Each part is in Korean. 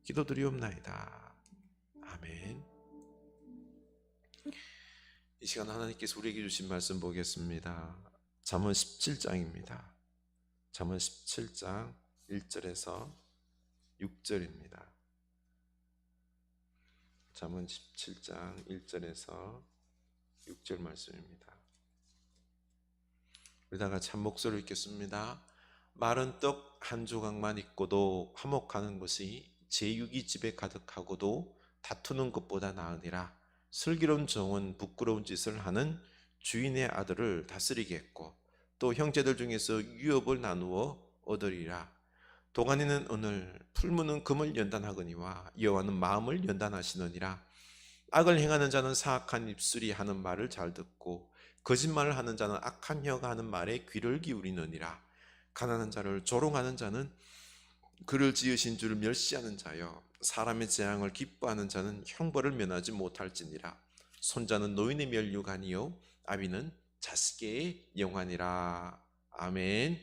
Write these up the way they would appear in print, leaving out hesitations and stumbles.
기도드리옵나이다. 아멘. 이 시간 하나님께서 우리에게 주신 말씀 보겠습니다. 잠언 17장입니다. 잠언 17장 1절에서 6절입니다. 잠언 17장 1절에서 6절 말씀입니다. 우리 다 같이 한 목소리로 읽겠습니다. 마른 떡 한 조각만 있고도 화목하는 것이 제육이 집에 가득하고도 다투는 것보다 나으니라. 슬기로운 종은 부끄러운 짓을 하는 주인의 아들을 다스리겠고 또 형제들 중에서 유업을 나누어 얻으리라. 도가니는 은을, 풀무는 금을 연단하거니와 여호와는 마음을 연단하시느니라. 악을 행하는 자는 사악한 입술이 하는 말을 잘 듣고 거짓말을 하는 자는 악한 혀가 하는 말에 귀를 기울이느니라. 가난한 자를 조롱하는 자는 그를 지으신 줄 멸시하는 자여, 사람의 재앙을 기뻐하는 자는 형벌을 면하지 못할지니라. 손자는 노인의 면류관이요 아비는 자식의 영환이라. 아멘.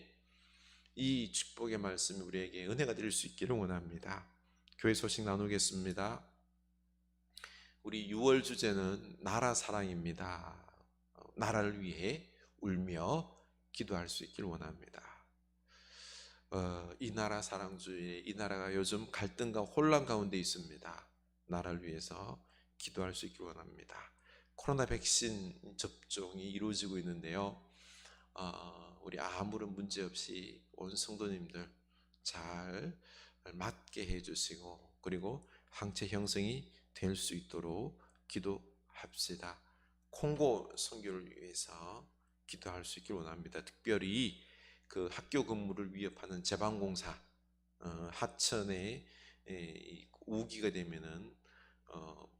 이 축복의 말씀이 우리에게 은혜가 될 수 있기를 원합니다. 교회 소식 나누겠습니다. 우리 6월 주제는 나라 사랑입니다. 나라를 위해 울며 기도할 수 있기를 원합니다. 이 나라 사랑주의, 이 나라가 요즘 갈등과 혼란 가운데 있습니다. 나라를 위해서 기도할 수 있기를 원합니다. 코로나 백신 접종이 이루어지고 있는데요. 우리 아무런 문제 없이 온 성도님들 잘 맞게 해주시고 그리고 항체 형성이 될 수 있도록 기도합시다. 콩고 선교를 위해서 기도할 수 있기를 원합니다. 특별히 그 학교 근무를 위협하는 제방공사, 하천에 우기가 되면은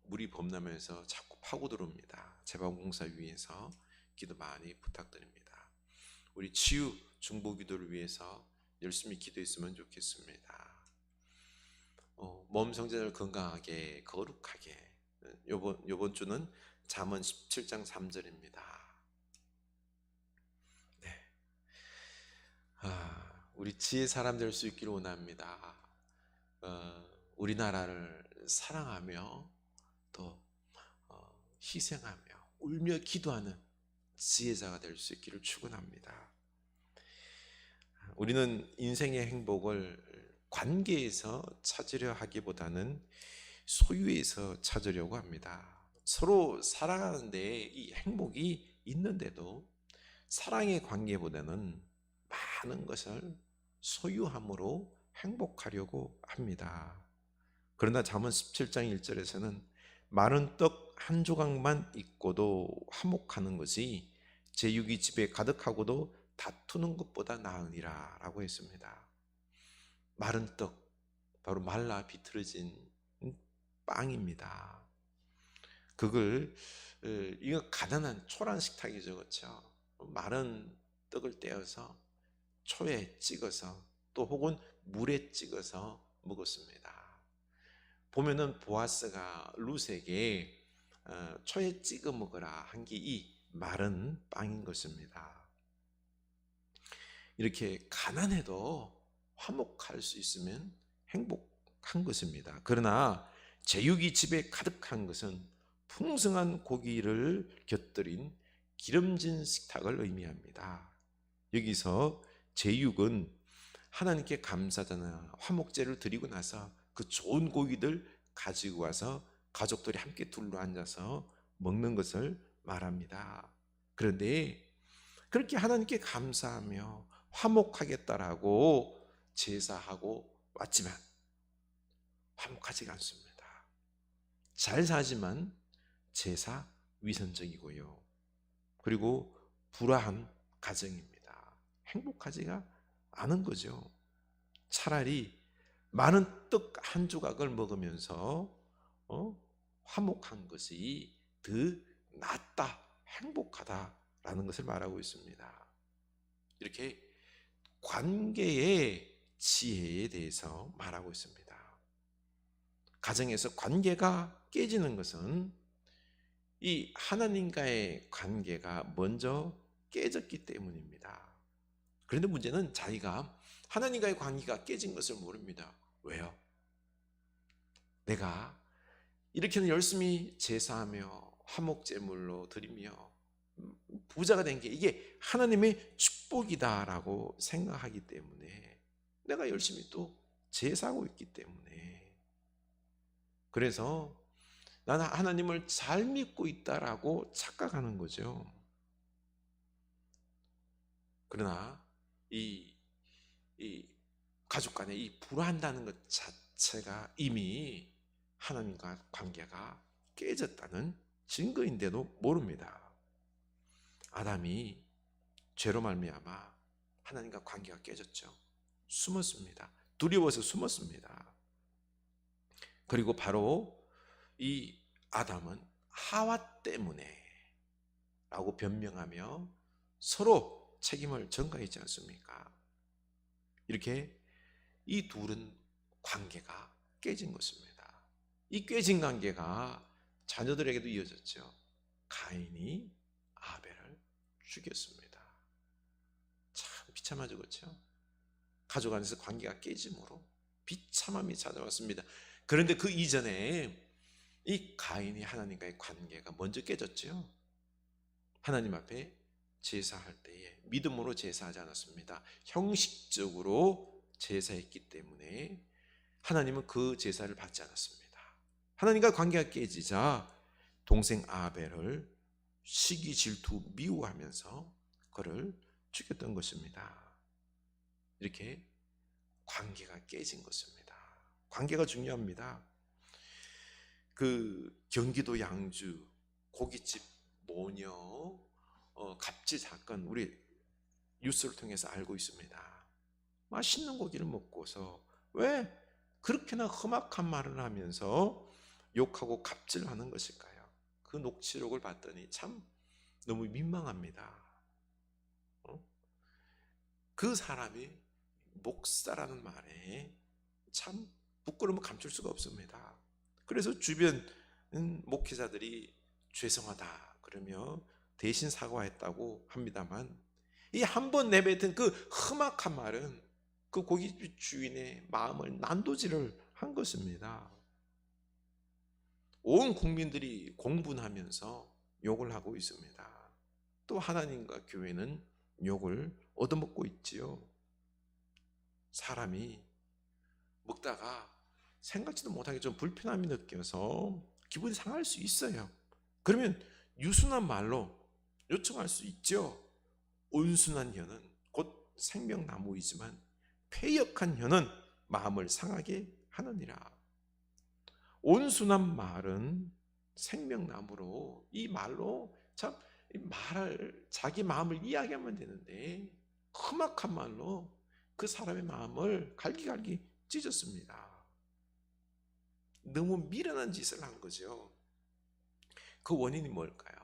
물이 범람해서 자꾸 파고 들어옵니다. 제방공사 위해서 기도 많이 부탁드립니다. 우리 치유 중보 기도를 위해서 열심히 기도했으면 좋겠습니다. 몸 성전을 건강하게 거룩하게. 요번 주는 잠언 17장 3절입니다. 우리 지혜 사람 될 수 있기를 원합니다. 우리나라를 사랑하며 또 희생하며 울며 기도하는 지혜자가 될 수 있기를 축원합니다. 우리는 인생의 행복을 관계에서 찾으려 하기보다는 소유에서 찾으려고 합니다. 서로 살아가는데 이 행복이 있는데도 사랑의 관계보다는 많은 것을 소유함으로 행복하려고 합니다. 그러나 잠언 17장 1절에서는 마른 떡 한 조각만 있고도 화목하는 것이 제육이 집에 가득하고도 다투는 것보다 나으니라 라고 했습니다. 마른 떡, 바로 말라 비틀어진 빵입니다. 그걸 이거 가난한 초란 식탁이죠, 그렇죠? 마른 떡을 떼어서 초에 찍어서 또 혹은 물에 찍어서 먹었습니다. 보면은 보아스가 룻에게 초에 찍어 먹으라 한 게 이 마른 빵인 것입니다. 이렇게 가난해도 화목할 수 있으면 행복한 것입니다. 그러나 제육이 집에 가득한 것은 풍성한 고기를 곁들인 기름진 식탁을 의미합니다. 여기서 제육은 하나님께 감사잖아. 화목제를 드리고 나서 그 좋은 고기들 가지고 와서 가족들이 함께 둘러 앉아서 먹는 것을 말합니다. 그런데 그렇게 하나님께 감사하며 화목하겠다라고 제사하고 왔지만 화목하지가 않습니다. 잘 사지만 제사 위선적이고요. 그리고 불화한 가정입니다. 행복하지가 않은 거죠. 차라리 많은 떡 한 조각을 먹으면서 화목한 것이 더 낫다, 행복하다라는 것을 말하고 있습니다. 이렇게 관계의 지혜에 대해서 말하고 있습니다. 가정에서 관계가 깨지는 것은 이 하나님과의 관계가 먼저 깨졌기 때문입니다. 그런데 문제는 자기가 하나님과의 관계가 깨진 것을 모릅니다. 왜요? 내가 이렇게는 열심히 제사하며 화목제물로 드리며 부자가 된 게 이게 하나님의 축복이다라고 생각하기 때문에 내가 열심히 또 제사하고 있기 때문에, 그래서 나는 하나님을 잘 믿고 있다라고 착각하는 거죠. 그러나 이 가족 간에 이 불화한다는 것 자체가 이미 하나님과 관계가 깨졌다는 증거인데도 모릅니다. 아담이 죄로 말미암아 하나님과 관계가 깨졌죠. 숨었습니다. 두려워서 숨었습니다. 그리고 바로 이 아담은 하와 때문에 라고 변명하며 서로 책임을 전가했지 않습니까? 이렇게 이 둘은 관계가 깨진 것입니다. 이 깨진 관계가 자녀들에게도 이어졌죠. 가인이 아벨을 죽였습니다. 참 비참하죠, 그렇죠? 가족 안에서 관계가 깨짐으로 비참함이 찾아왔습니다. 그런데 그 이전에 이 가인이 하나님과의 관계가 먼저 깨졌죠. 하나님 앞에 제사할 때에 믿음으로 제사하지 않았습니다. 형식적으로 제사했기 때문에 하나님은 그 제사를 받지 않았습니다. 하나님과 관계가 깨지자 동생 아벨을 시기 질투 미워하면서 그를 죽였던 것입니다. 이렇게 관계가 깨진 것입니다. 관계가 중요합니다. 그 경기도 양주 고깃집 모녀 갑질 사건, 우리 뉴스를 통해서 알고 있습니다. 맛있는 고기를 먹고서 왜 그렇게나 험악한 말을 하면서 욕하고 갑질하는 것일까요? 그 녹취록을 봤더니 참 너무 민망합니다. 그 사람이 목사라는 말에 참 부끄러움을 감출 수가 없습니다. 그래서 주변 목회자들이 죄송하다 그러며 대신 사과했다고 합니다만, 이 한 번 내뱉은 그 험악한 말은 그 고깃집 주인의 마음을 난도질을 한 것입니다. 온 국민들이 공분하면서 욕을 하고 있습니다. 또 하나님과 교회는 욕을 얻어먹고 있지요. 사람이 먹다가 생각지도 못하게 좀 불편함이 느껴서 기분이 상할 수 있어요. 그러면 유순한 말로 요청할 수 있죠. 온순한 혀는 곧 생명나무이지만 패역한 혀는 마음을 상하게 하느니라. 온순한 말은 생명나무로, 이 말로 참 말을 자기 마음을 이야기하면 되는데 험악한 말로 그 사람의 마음을 갈기갈기 찢었습니다. 너무 미련한 짓을 한 거죠. 그 원인이 뭘까요?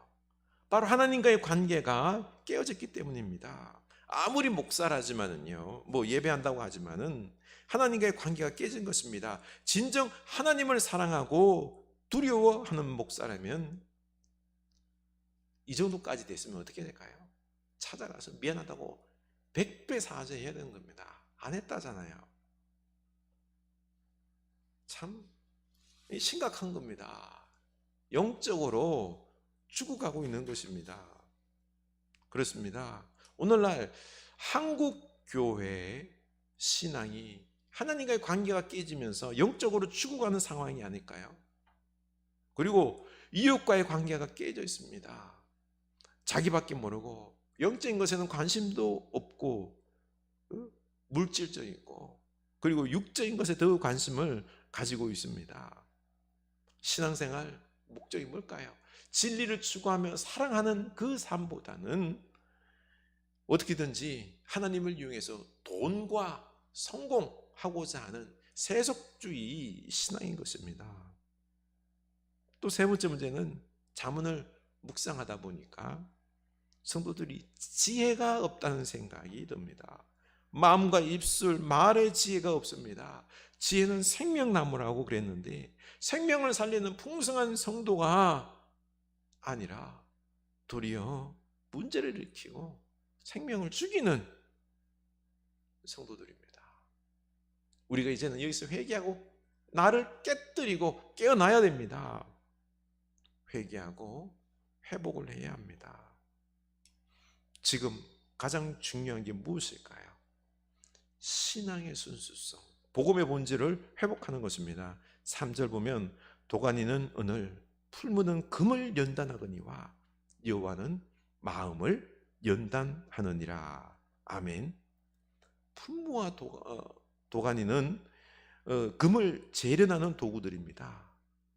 바로 하나님과의 관계가 깨어졌기 때문입니다. 아무리 목사라지만은요, 뭐 예배한다고 하지만은 하나님과의 관계가 깨진 것입니다. 진정 하나님을 사랑하고 두려워하는 목사라면 이 정도까지 됐으면 어떻게 될까요? 찾아가서 미안하다고 100배 사죄해야 되는 겁니다. 안 했다잖아요. 참 심각한 겁니다. 영적으로 죽어가고 있는 것입니다. 그렇습니다. 오늘날 한국 교회 신앙이 하나님과의 관계가 깨지면서 영적으로 죽어가는 상황이 아닐까요? 그리고 이웃과의 관계가 깨져 있습니다. 자기밖에 모르고 영적인 것에는 관심도 없고 물질적이고 그리고 육적인 것에 더 관심을 가지고 있습니다. 신앙생활 목적이 뭘까요? 진리를 추구하며 사랑하는 그 삶보다는 어떻게든지 하나님을 이용해서 돈과 성공하고자 하는 세속주의 신앙인 것입니다. 또 세 번째 문제는 자문을 묵상하다 보니까 성도들이 지혜가 없다는 생각이 듭니다. 마음과 입술, 말의 지혜가 없습니다. 지혜는 생명나무라고 그랬는데 생명을 살리는 풍성한 성도가 아니라 도리어 문제를 일으키고 생명을 죽이는 성도들입니다. 우리가 이제는 여기서 회개하고 나를 깨뜨리고 깨어나야 됩니다. 회개하고 회복을 해야 합니다. 지금 가장 중요한 게 무엇일까요? 신앙의 순수성, 복음의 본질을 회복하는 것입니다. 3절 보면 도가니는 은을, 풀무는 금을 연단하거니와 여호와는 마음을 연단하느니라. 아멘. 풀무와 도가니는 금을 재련하는 도구들입니다.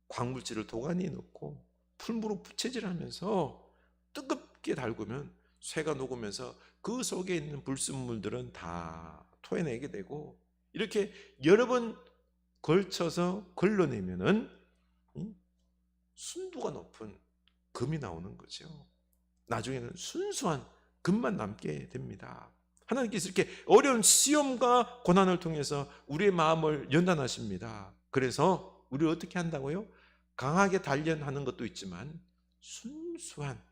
광물질을 도가니에 넣고 풀무로 부채질하면서 뜨겁게 달구면 쇠가 녹으면서 그 속에 있는 불순물들은 다 토해내게 되고, 이렇게 여러 번 걸쳐서 걸러내면은 순도가 높은 금이 나오는 거죠. 나중에는 순수한 금만 남게 됩니다. 하나님께서 이렇게 어려운 시험과 고난을 통해서 우리의 마음을 연단하십니다. 그래서 우리를 어떻게 한다고요? 강하게 단련하는 것도 있지만 순수한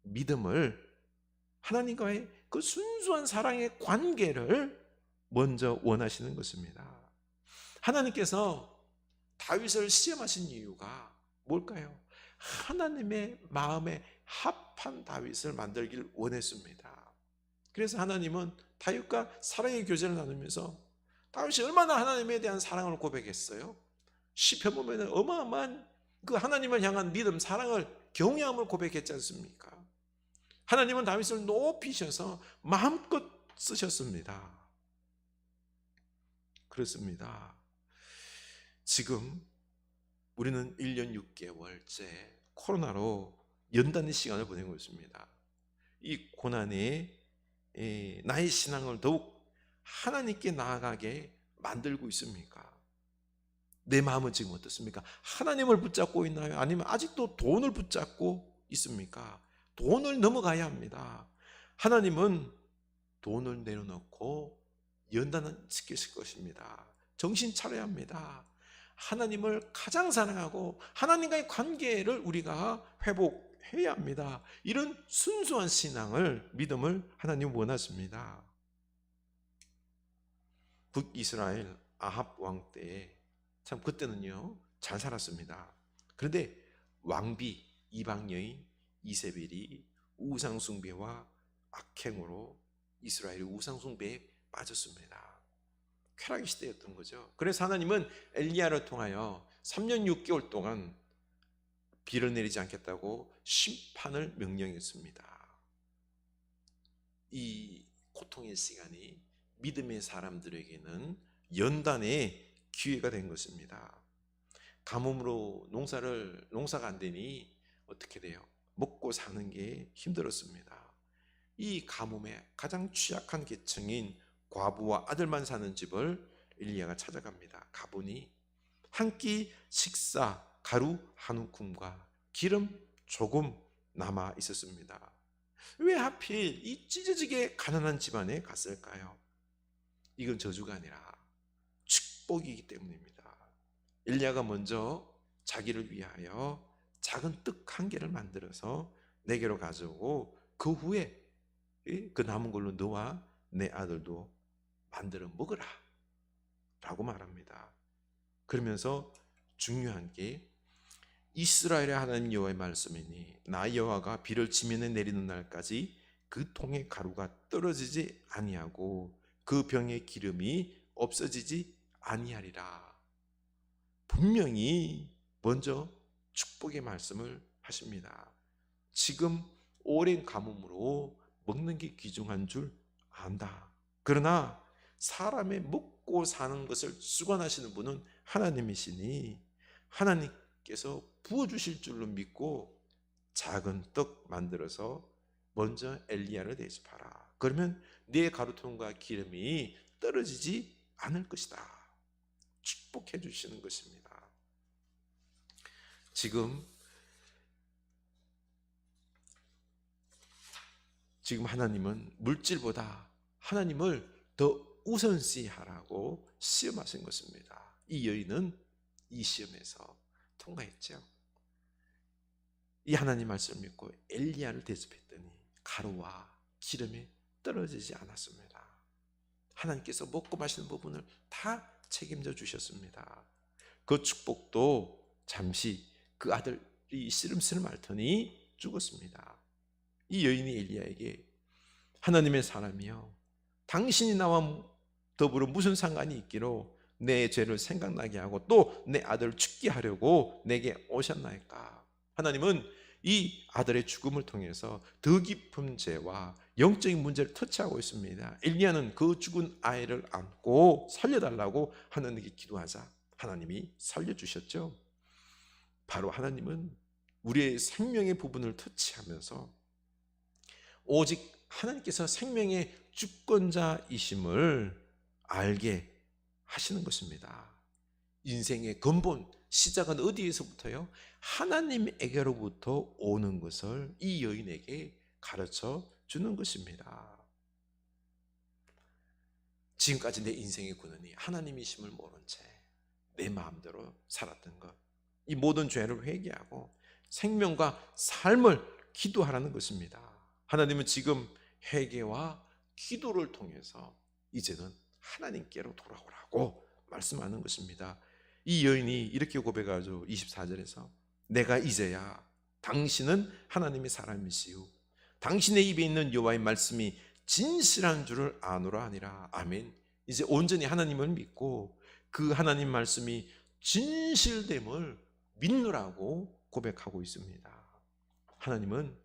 믿음을, 하나님과의 그 순수한 사랑의 관계를 먼저 원하시는 것입니다. 하나님께서 다윗을 시험하신 이유가 뭘까요? 하나님의 마음에 합한 다윗을 만들기를 원했습니다. 그래서 하나님은 다윗과 사랑의 교제를 나누면서 다윗이 얼마나 하나님에 대한 사랑을 고백했어요. 시편 보면 어마어마한 그 하나님을 향한 믿음, 사랑을, 경외함을 고백했지 않습니까? 하나님은 다윗을 높이셔서 마음껏 쓰셨습니다. 그렇습니다. 지금 우리는 1년 6개월째 코로나로 연단의 시간을 보내고 있습니다. 이 고난에 나의 신앙을 더욱 하나님께 나아가게 만들고 있습니까? 내 마음은 지금 어떻습니까? 하나님을 붙잡고 있나요? 아니면 아직도 돈을 붙잡고 있습니까? 돈을 넘어가야 합니다. 하나님은 돈을 내려놓고 연단을 지키실 것입니다. 정신 차려야 합니다. 하나님을 가장 사랑하고 하나님과의 관계를 우리가 회복해야 합니다. 이런 순수한 신앙을, 믿음을 하나님 원하십니다. 북이스라엘 아합 왕 때에 참 그때는요 잘 살았습니다. 그런데 왕비 이방 여인 이세벨이 우상숭배와 악행으로 이스라엘이 우상숭배에 빠졌습니다. 쾌락의 시대였던 거죠. 그래서 하나님은 엘리야를 통하여 3년 6개월 동안 비를 내리지 않겠다고 심판을 명령했습니다. 이 고통의 시간이 믿음의 사람들에게는 연단의 기회가 된 것입니다. 가뭄으로 농사가 안 되니 어떻게 돼요? 먹고 사는 게 힘들었습니다. 이 가뭄에 가장 취약한 계층인 과부와 아들만 사는 집을 엘리야가 찾아갑니다. 가보니 한 끼 식사 가루 한 움큼과 기름 조금 남아 있었습니다. 왜 하필 이 찢어지게 가난한 집안에 갔을까요? 이건 저주가 아니라 축복이기 때문입니다. 엘리야가 먼저 자기를 위하여 작은 떡 한 개를 만들어서 내게로 가져오고 그 후에 그 남은 걸로 너와 내 아들도 만들어 먹으라 라고 말합니다. 그러면서 중요한 게 이스라엘의 하나님 여호와의 말씀이니 나 여호와가 비를 지면에 내리는 날까지 그 통의 가루가 떨어지지 아니하고 그 병의 기름이 없어지지 아니하리라. 분명히 먼저 축복의 말씀을 하십니다. 지금 오랜 가뭄으로 먹는 게 귀중한 줄 안다. 그러나 사람의 먹고 사는 것을 주관하시는 분은 하나님이시니 하나님께서 부어주실 줄로 믿고 작은 떡 만들어서 먼저 엘리야를 대접하라. 그러면 네 가루통과 기름이 떨어지지 않을 것이다. 축복해 주시는 것입니다. 지금 하나님은 물질보다 하나님을 더 우선시하라고 시험하신 것입니다. 이 여인은 이 시험에서 통과했죠. 이 하나님 말씀을 믿고 엘리야를 대접했더니 가루와 기름이 떨어지지 않았습니다. 하나님께서 먹고 마시는 부분을 다 책임져 주셨습니다. 그 축복도 잠시 그 아들이 씨름씨름 앓더니 죽었습니다. 이 여인이 엘리야에게 하나님의 사람이여, 당신이 나와 더불어 무슨 상관이 있기로 내 죄를 생각나게 하고 또 내 아들을 죽게 하려고 내게 오셨나이까. 하나님은 이 아들의 죽음을 통해서 더 깊은 죄와 영적인 문제를 터치하고 있습니다. 엘리야는 그 죽은 아이를 안고 살려달라고 하나님께 기도하자 하나님이 살려주셨죠. 바로 하나님은 우리의 생명의 부분을 터치하면서 오직 하나님께서 생명의 주권자이심을 알게 하시는 것입니다. 인생의 근본, 시작은 어디에서부터요? 하나님에게로부터 오는 것을 이 여인에게 가르쳐 주는 것입니다. 지금까지 내 인생의 근원이 하나님이심을 모른 채 내 마음대로 살았던 것, 이 모든 죄를 회개하고 생명과 삶을 기도하라는 것입니다. 하나님은 지금 회개와 기도를 통해서 이제는 하나님께로 돌아오라고 말씀하는 것입니다. 이 여인이 이렇게 고백하죠. 24절에서 내가 이제야 당신은 하나님의 사람이시오, 당신의 입에 있는 여호와의 말씀이 진실한 줄을 아노라 하니라. 아멘. 이제 온전히 하나님을 믿고 그 하나님 말씀이 진실됨을 믿노라고 고백하고 있습니다. 하나님은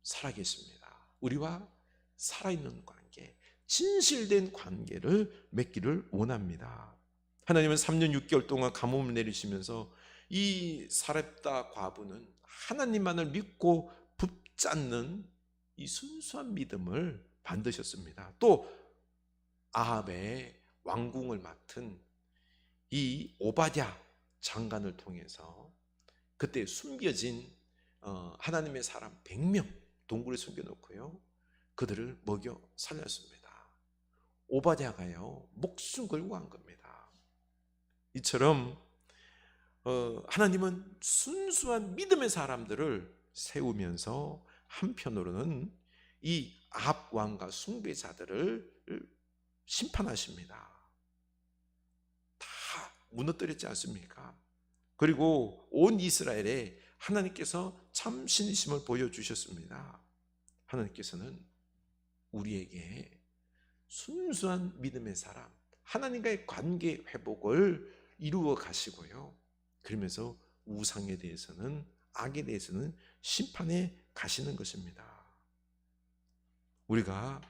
살아계십니다. 우리와 살아있는 관계, 진실된 관계를 맺기를 원합니다. 하나님은 3년 6개월 동안 가뭄을 내리시면서 이 사렙다 과부는 하나님만을 믿고 붙잡는 이 순수한 믿음을 만드셨습니다. 또 아합의 왕궁을 맡은 이 오바댜 장관을 통해서 그때 숨겨진 하나님의 사람 100명 동굴에 숨겨놓고요, 그들을 먹여 살렸습니다. 오바댜가요 목숨 걸고 한 겁니다. 이처럼 하나님은 순수한 믿음의 사람들을 세우면서 한편으로는 이 아합 왕과 숭배자들을 심판하십니다. 다 무너뜨렸지 않습니까? 그리고 온 이스라엘에 하나님께서 참 신이심을 보여주셨습니다. 하나님께서는 우리에게 순수한 믿음의 사람, 하나님과의 관계 회복을 이루어 가시고요, 그러면서 우상에 대해서는, 악에 대해서는 심판해 가시는 것입니다. 우리가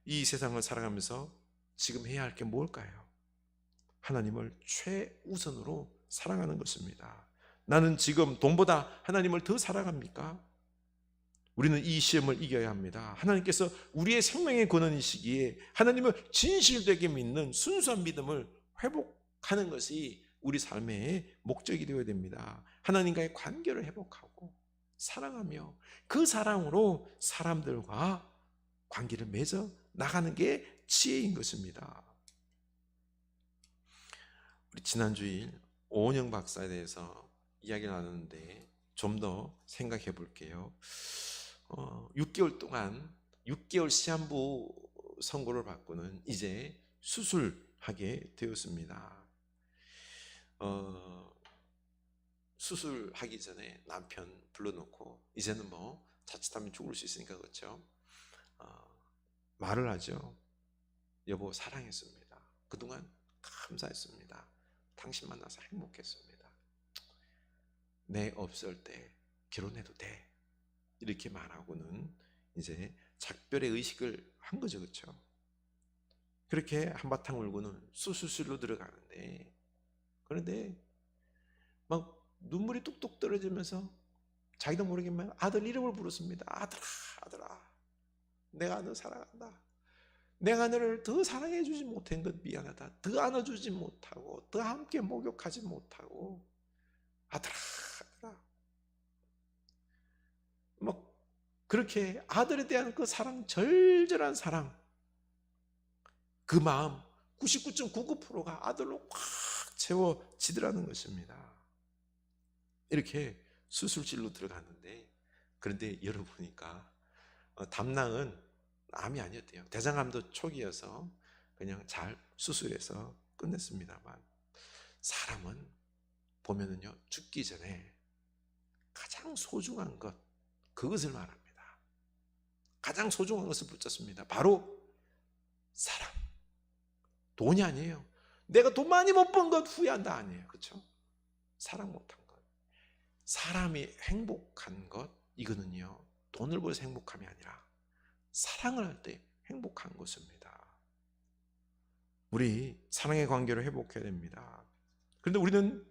이 세상을 살아가면서 지금 해야 할 게 뭘까요? 하나님을 최우선으로 사랑하는 것입니다. 나는 지금 돈보다 하나님을 더 사랑합니까? 우리는 이 시험을 이겨야 합니다. 하나님께서 우리의 생명의 근원이시기에 하나님을 진실되게 믿는 순수한 믿음을 회복하는 것이 우리 삶의 목적이 되어야 됩니다. 하나님과의 관계를 회복하고 사랑하며 그 사랑으로 사람들과 관계를 맺어 나가는 게 지혜인 것입니다. 우리 지난 주일 오은영 박사에 대해서 이야기를 나누는데 좀 더 생각해 볼게요. 6개월 동안 6개월 시한부 선고를 받고는 이제 수술하게 되었습니다. 수술하기 전에 남편 불러놓고 이제는 뭐 자칫하면 죽을 수 있으니까 그렇죠. 말을 하죠. 여보 사랑했습니다. 그동안 감사했습니다. 당신 만나서 행복했습니다. 내 없을 때 결혼해도 돼. 이렇게 말하고는 이제 작별의 의식을 한 거죠. 그렇죠? 그렇게 한바탕 울고는 수술실로 들어가는데, 그런데 막 눈물이 뚝뚝 떨어지면서 자기도 모르게 막 아들 이름을 부르습니다. 아들아, 아들아, 내가 너 사랑한다. 내가 너를 더 사랑해 주지 못한 것 미안하다. 더 안아주지 못하고 더 함께 목욕하지 못하고 아들아, 아들아. 막 그렇게 아들에 대한 그 사랑, 절절한 사랑, 그 마음 99.99%가 아들로 꽉 채워지더라는 것입니다. 이렇게 수술실로 들어갔는데, 그런데 열어보니까 담낭은 암이 아니었대요. 대장암도 초기여서 그냥 잘 수술해서 끝냈습니다만, 사람은 보면은요, 죽기 전에 가장 소중한 것, 그것을 말합니다. 가장 소중한 것을 붙잡습니다. 바로 사람. 돈이 아니에요. 내가 돈 많이 못 번 것 후회한다 아니에요. 그렇죠? 사랑 못한 것. 사람이 행복한 것, 이거는요, 돈을 벌어서 행복함이 아니라 사랑을 할 때 행복한 것입니다. 우리 사랑의 관계를 회복해야 됩니다. 그런데 우리는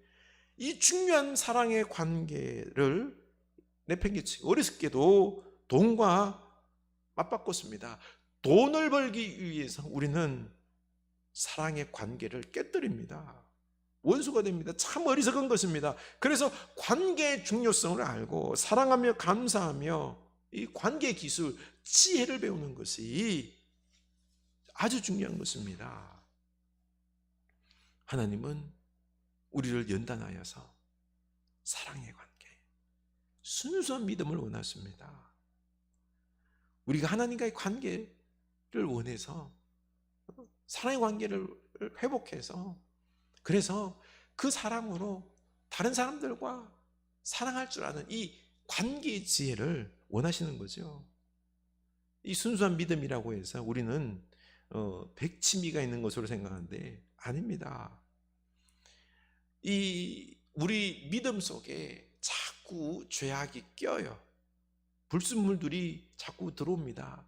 이 중요한 사랑의 관계를 내팽개치고 어리석게도 돈과 맞바꿨습니다. 돈을 벌기 위해서 우리는 사랑의 관계를 깨뜨립니다. 원수가 됩니다. 참 어리석은 것입니다. 그래서 관계의 중요성을 알고 사랑하며 감사하며 이 관계 기술, 지혜를 배우는 것이 아주 중요한 것입니다. 하나님은 우리를 연단하여서 사랑의 관계, 순수한 믿음을 원하십니다. 우리가 하나님과의 관계를 원해서 사랑의 관계를 회복해서 그래서 그 사랑으로 다른 사람들과 사랑할 줄 아는 이 관계의 지혜를 원하시는 거죠. 이 순수한 믿음이라고 해서 우리는 백치미가 있는 것으로 생각하는데 아닙니다. 이 우리 믿음 속에 자꾸 죄악이 껴요. 불순물들이 자꾸 들어옵니다.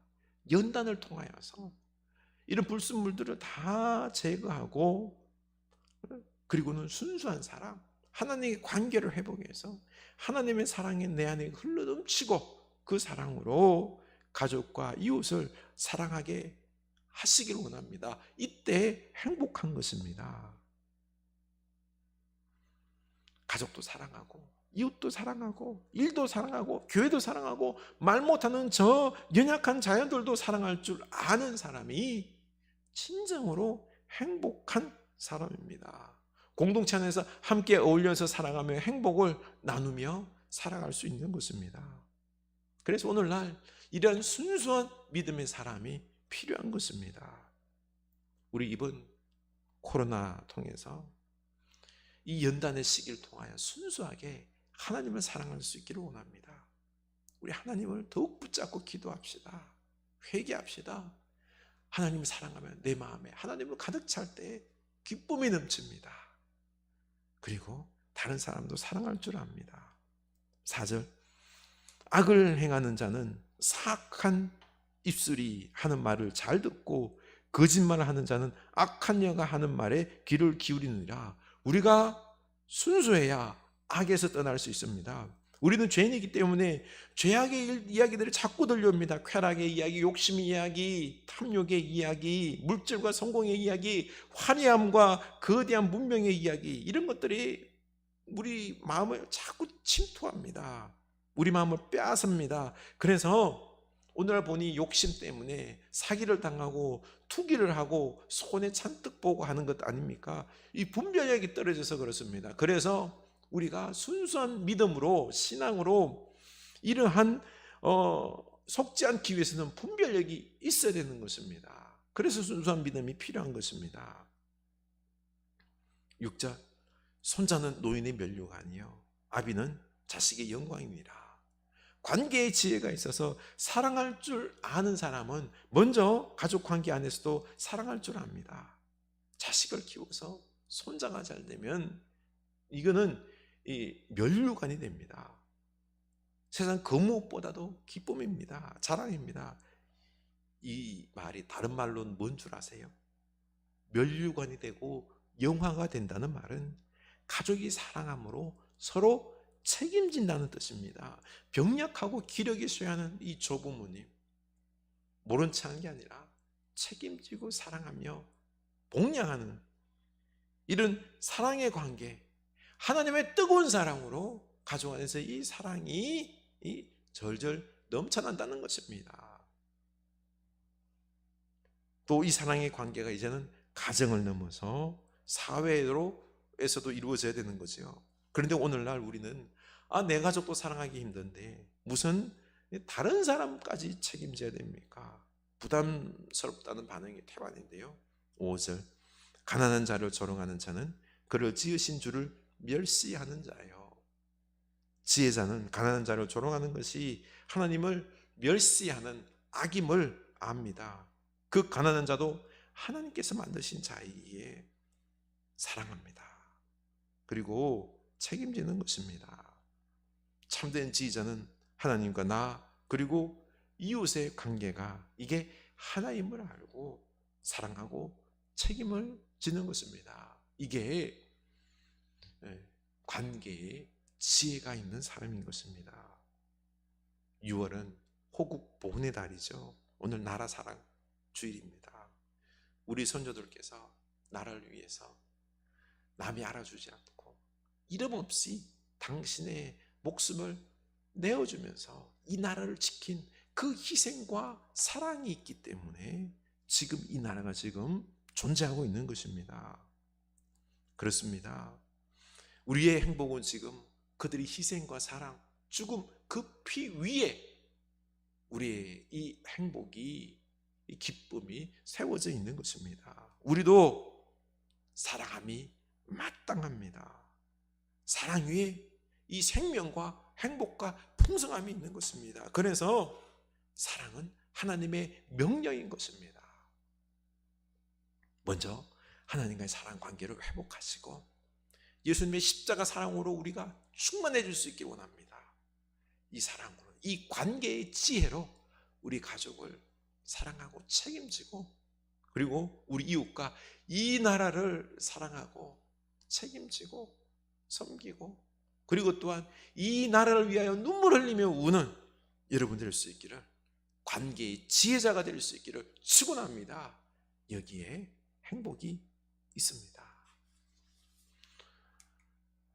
연단을 통하여서 이런 불순물들을 다 제거하고 그리고는 순수한 사랑, 하나님의 관계를 회복해서 하나님의 사랑이 내 안에 흘러넘치고 그 사랑으로 가족과 이웃을 사랑하게 하시기를 원합니다. 이때 행복한 것입니다. 가족도 사랑하고 이웃도 사랑하고 일도 사랑하고 교회도 사랑하고 말 못하는 저 연약한 자연들도 사랑할 줄 아는 사람이 진정으로 행복한 사람입니다. 공동체 안에서 함께 어울려서 사랑하며 행복을 나누며 살아갈 수 있는 것입니다. 그래서 오늘날 이런 순수한 믿음의 사람이 필요한 것입니다. 우리 이번 코로나 통해서 이 연단의 시기를 통하여 순수하게 하나님을 사랑할 수 있기를 원합니다. 우리 하나님을 더욱 붙잡고 기도합시다. 회개합시다. 하나님을 사랑하면 내 마음에 하나님을 가득 찰 때 기쁨이 넘칩니다. 그리고 다른 사람도 사랑할 줄 압니다. 4절, 악을 행하는 자는 사악한 입술이 하는 말을 잘 듣고 거짓말을 하는 자는 악한 여가 하는 말에 귀를 기울이느니라. 우리가 순수해야 악에서 떠날 수 있습니다. 우리는 죄인이기 때문에 죄악의 이야기들을 자꾸 들려옵니다. 쾌락의 이야기, 욕심의 이야기, 탐욕의 이야기, 물질과 성공의 이야기, 화려함과 거대한 문명의 이야기, 이런 것들이 우리 마음을 자꾸 침투합니다. 우리 마음을 빼앗습니다. 그래서 오늘 보니 욕심 때문에 사기를 당하고 투기를 하고 손에 잔뜩 보고 하는 것 아닙니까? 이 분별력이 떨어져서 그렇습니다. 그래서 우리가 순수한 믿음으로 신앙으로 이러한 속지 않기 위해서는 분별력이 있어야 되는 것입니다. 그래서 순수한 믿음이 필요한 것입니다. 6절, 손자는 노인의 면류가 아니요 아비는 자식의 영광이니라. 관계의 지혜가 있어서 사랑할 줄 아는 사람은 먼저 가족 관계 안에서도 사랑할 줄 압니다. 자식을 키워서 손자가 잘 되면 이거는 이 면류관이 됩니다. 세상 그 무엇보다도 기쁨입니다. 자랑입니다. 이 말이 다른 말로는 뭔 줄 아세요? 면류관이 되고 영화가 된다는 말은 가족이 사랑함으로 서로 책임진다는 뜻입니다. 병약하고 기력이 쇠하는 이 조부모님, 모른 체 하는 게 아니라 책임지고 사랑하며 복양하는 이런 사랑의 관계, 하나님의 뜨거운 사랑으로 가족 안에서 이 사랑이 절절 넘쳐난다는 것입니다. 또 이 사랑의 관계가 이제는 가정을 넘어서 사회로에서도 이루어져야 되는 거죠. 그런데 오늘날 우리는 내 가족도 사랑하기 힘든데 무슨 다른 사람까지 책임져야 됩니까? 부담스럽다는 반응이 태반인데요. 5절, 가난한 자를 조롱하는 자는 그를 지으신 주를 멸시하는 자예요. 지혜자는 가난한 자를 조롱하는 것이 하나님을 멸시하는 악임을 압니다. 그 가난한 자도 하나님께서 만드신 자이기에 사랑합니다. 그리고 책임지는 것입니다. 참된 지혜자는 하나님과 나 그리고 이웃의 관계가 이게 하나임을 알고 사랑하고 책임을 지는 것입니다. 이게 관계에 지혜가 있는 사람인 것입니다. 6월은 호국 보훈의 달이죠. 오늘 나라 사랑 주일입니다. 우리 선조들께서 나라를 위해서 남이 알아주지 않고 이름 없이 당신의 목숨을 내어주면서 이 나라를 지킨 그 희생과 사랑이 있기 때문에 지금 이 나라가 지금 존재하고 있는 것입니다. 그렇습니다. 우리의 행복은 지금 그들의 희생과 사랑, 죽음, 그 피 위에 우리의 이 행복이, 이 기쁨이 세워져 있는 것입니다. 우리도 사랑함이 마땅합니다. 사랑 위에 이 생명과 행복과 풍성함이 있는 것입니다. 그래서 사랑은 하나님의 명령인 것입니다. 먼저 하나님과의 사랑 관계를 회복하시고 예수님의 십자가 사랑으로 우리가 충만해질 수 있길 원합니다. 이 사랑으로, 이 관계의 지혜로 우리 가족을 사랑하고 책임지고 그리고 우리 이웃과 이 나라를 사랑하고 책임지고 섬기고 그리고 또한 이 나라를 위하여 눈물 흘리며 우는 여러분 될 수 있기를, 관계의 지혜자가 될 수 있기를 축원합니다. 여기에 행복이 있습니다.